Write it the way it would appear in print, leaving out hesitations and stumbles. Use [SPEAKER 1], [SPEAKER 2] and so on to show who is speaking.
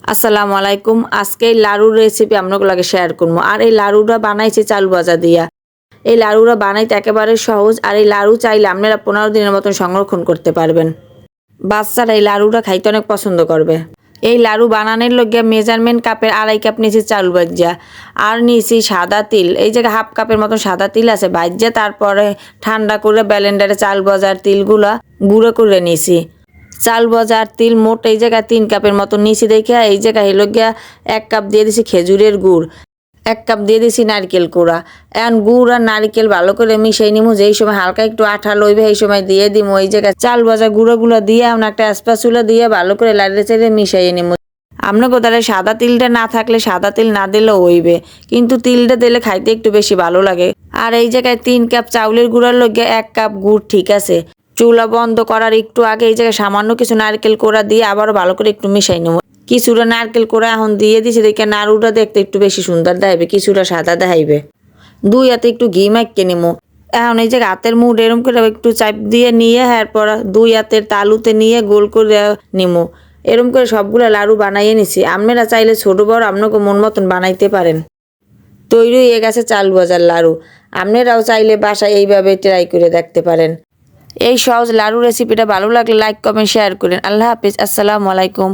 [SPEAKER 1] আসসালামু আলাইকুম। আজকে এই লাড়ুর রেসিপি আপনাদের লাগে শেয়ার করবো। আর এই লাড়ুটা বানাইছে চাল ভাজা দিয়া। এই লাড়ুটা বানাইতে একেবারে সহজ। আর এই লাড়ু চাইলে আপনারা 15 দিনের মতন সংরক্ষণ করতে পারবেন। বাচ্চারা এই লাড়ুটা খাইতে অনেক পছন্দ করবে। এই লাড়ু বানানোর লগে মেজারমেন্ট কাপের 2.5 কাপ নিয়েছি চাল ভাজা। আর নিয়েছি সাদা তিল। এই জায়গায় হাফ কাপের মতন সাদা তিল আছে ভাজা, তারপরে ঠান্ডা করে ব্লেন্ডারে চাল ভাজার তিলগুলা গুঁড়ো করে নিয়েছি। চাল ভাজা আর তিল মোট এই জায়গায় 3 কাপের মতো নিয়েছি দেখে এই জায়গায় হলো গিয়া 1 কাপ দিয়ে দিছি খেজুরের গুড়, 1 কাপ দিয়ে দিছি নারকেল কোড়া। এখন গুড় আর নারকেল ভালো করে মিশাই নিমু। যেই সময় হালকা একটু আঠা লইবে এই সময় দিয়ে দিমু এই জায়গায় চাল ভাজা গুঁড়োগুলো দিয়ে আমরা একটা স্প্যাচুলা দিয়ে ভালো করে লাড়িয়ে চাড়িয়ে মিশাইয়ে নিমু। আপনার কোথায় সাদা তিলটা না থাকলে সাদা তিল না দিলেও হইবে, কিন্তু তিলটা দিলে খাইতে একটু বেশি ভালো লাগে। আর এই জায়গায় 3 কাপ চাউলের গুঁড়ার লগে 1 কাপ গুড় ঠিক আছে। চুলা বন্ধ করার একটু আগে এই জায়গায় সামান্য কিছু নারকেল কোড়া দিয়ে আবারও ভালো করে একটু মিশাই নেব। কিছুটা নারকেল কোড়া এখন দিয়ে দিছি দেখে নাড়ুটা দেখতে একটু বেশি সুন্দর দেখাইবে, কিছুটা সাদা দেখাইবে। 2 হাতে একটু ঘি মাখিয়ে নিমু। এখন এই যে হাতের মুঠ এরম করে একটু চাপ দিয়ে নিয়ে এরপর 2 হাতের তালুতে নিয়ে গোল করে নিমু। এরম করে সবগুলো লাড়ু বানাইয়ে নিছি। আপনারা চাইলে ছোট বড় আপনাকে মন মতন বানাইতে পারেন। তৈরি হয়ে গেছে চাল ভাজার লাড়ু। আপনারাও চাইলে বাসায় এইভাবে ট্রাই করে দেখতে পারেন। এই সহজ লাড়ু রেসিপিটা ভালো লাগলে লাইক কমেন্ট শেয়ার করেন। আল্লাহ হাফিজ। আসসালামু আলাইকুম।